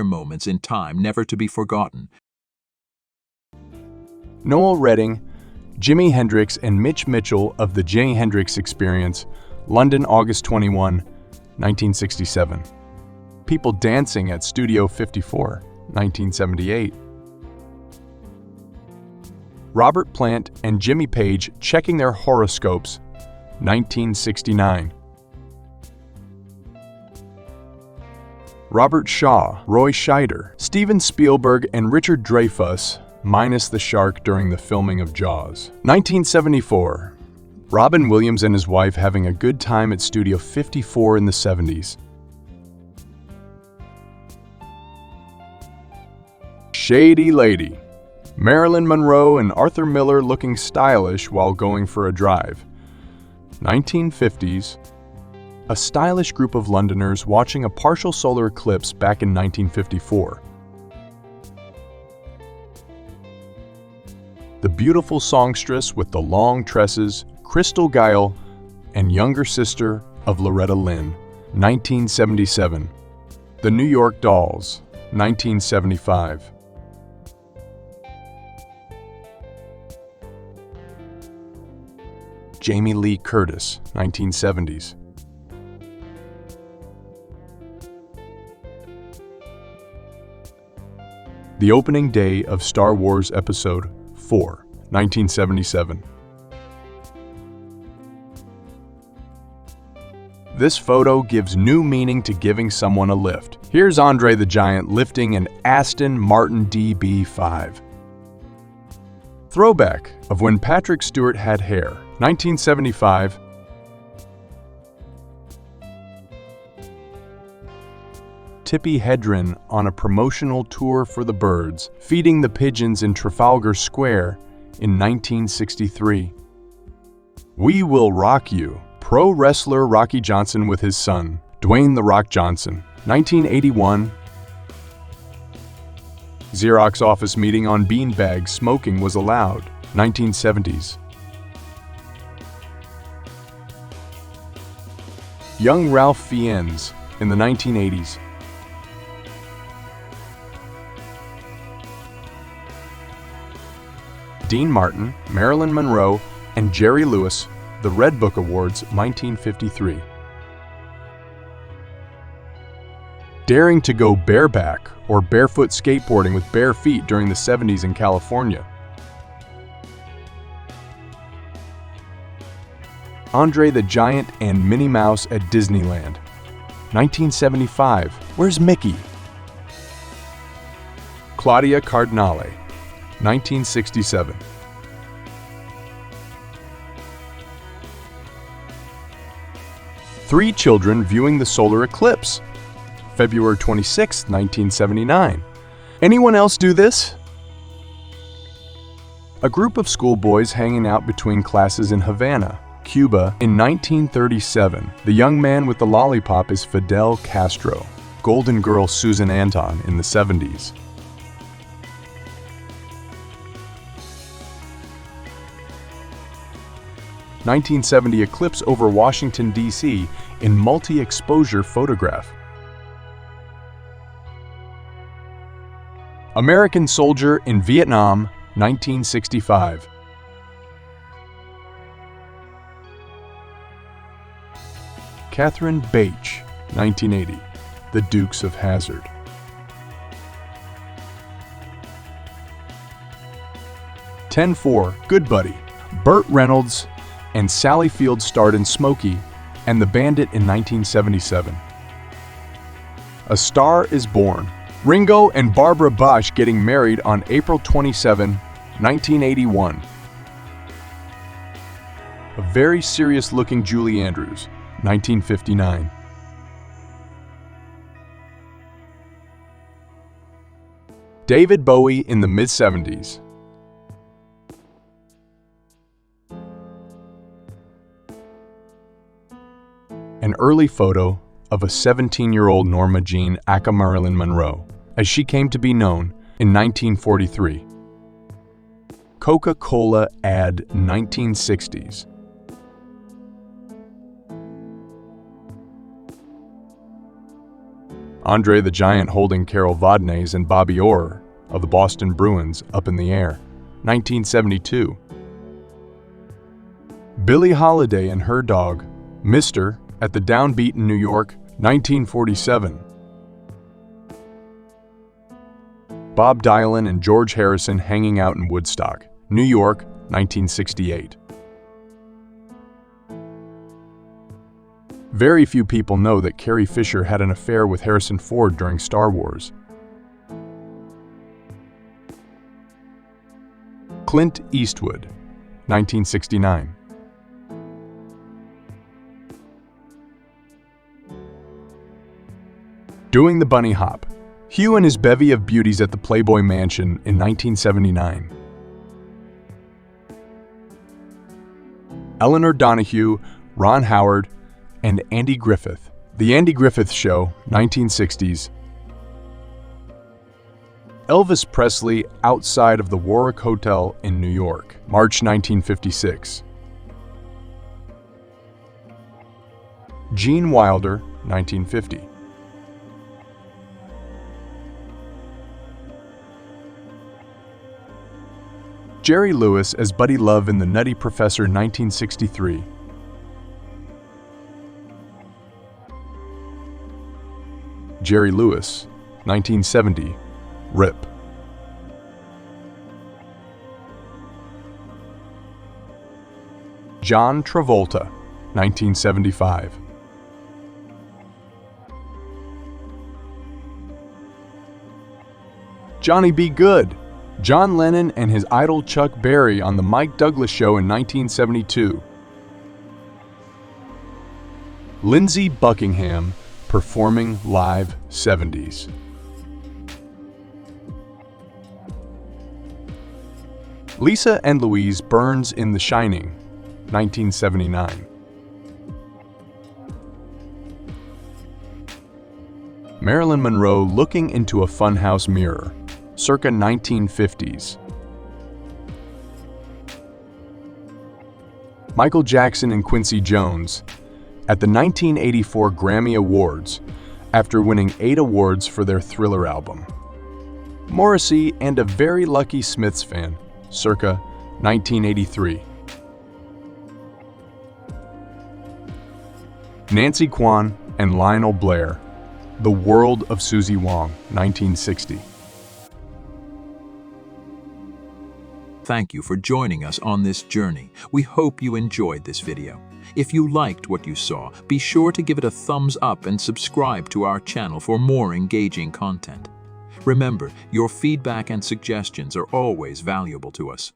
rare moments in time never to be forgotten. Noel Redding, Jimi Hendrix, and Mitch Mitchell of the Jimi Hendrix Experience, London, August 21, 1967. People dancing at Studio 54, 1978. Robert Plant and Jimmy Page checking their horoscopes, 1969. Robert Shaw, Roy Scheider, Steven Spielberg, and Richard Dreyfuss, minus the shark during the filming of Jaws. 1974. Robin Williams and his wife having a good time at Studio 54 in the 70s. Shady Lady. Marilyn Monroe and Arthur Miller looking stylish while going for a drive. 1950s. A stylish group of Londoners watching a partial solar eclipse back in 1954. The beautiful songstress with the long tresses, Crystal Geil, and younger sister of Loretta Lynn, 1977. The New York Dolls, 1975. Jamie Lee Curtis, 1970s. The opening day of Star Wars Episode 4, 1977. This photo gives new meaning to giving someone a lift. Here's Andre the Giant lifting an Aston Martin DB5. Throwback of when Patrick Stewart had hair, 1975. Tippi Hedren on a promotional tour for the Birds, feeding the pigeons in Trafalgar Square in 1963. We Will Rock You. Pro wrestler Rocky Johnson with his son, Dwayne "The Rock" Johnson, 1981. Xerox office meeting on beanbags smoking was allowed, 1970s. Young Ralph Fiennes in the 1980s. Dean Martin, Marilyn Monroe, and Jerry Lewis, the Red Book Awards, 1953. Daring to go bareback or barefoot skateboarding with bare feet during the 70s in California. Andre the Giant and Minnie Mouse at Disneyland, 1975. Where's Mickey? Claudia Cardinale, 1967. Three children viewing the solar eclipse, February 26, 1979. Anyone else do this? A group of schoolboys hanging out between classes in Havana, Cuba, in 1937. The young man with the lollipop is Fidel Castro. Golden girl Susan Anton in the 70s. (1970) eclipse over Washington, D.C. in multi-exposure photograph. American soldier in Vietnam, 1965. Catherine Bache, 1980. The Dukes of Hazzard. (10-4) Good Buddy. Burt Reynolds and Sally Field starred in Smokey and the Bandit in 1977. A Star is Born. Ringo and Barbara Bosch getting married on April 27, 1981. A very serious-looking Julie Andrews, 1959. David Bowie in the mid-70s. An early photo of a 17-year-old Norma Jean aka Marilyn Monroe, as she came to be known, in 1943. Coca-Cola ad 1960s. Andre the Giant holding Carol Vodnais and Bobby Orr of the Boston Bruins up in the air, 1972. Billie Holiday and her dog, Mr., at the Downbeat in New York, 1947. Bob Dylan and George Harrison hanging out in Woodstock, New York, 1968. Very few people know that Carrie Fisher had an affair with Harrison Ford during Star Wars. Clint Eastwood, 1969. Doing the bunny hop. Hugh and his bevy of beauties at the Playboy Mansion in 1979. Eleanor Donahue, Ron Howard, and Andy Griffith. The Andy Griffith Show, 1960s. Elvis Presley outside of the Warwick Hotel in New York, March 1956. Gene Wilder, 1950. Jerry Lewis as Buddy Love in The Nutty Professor, 1963. Jerry Lewis, 1970. RIP. John Travolta, 1975. Johnny B. Good. John Lennon and his idol Chuck Berry on The Mike Douglas Show in 1972. Lindsey Buckingham performing live 70s. Lisa and Louise Burns in The Shining, 1979. Marilyn Monroe looking into a funhouse mirror, circa 1950s. Michael Jackson and Quincy Jones at the 1984 Grammy Awards after winning 8 awards for their Thriller album. Morrissey and a very lucky Smiths fan, circa 1983. Nancy Kwan and Lionel Blair, The World of Susie Wong, 1960. Thank you for joining us on this journey. We hope you enjoyed this video. If you liked what you saw, be sure to give it a thumbs up and subscribe to our channel for more engaging content. Remember, your feedback and suggestions are always valuable to us.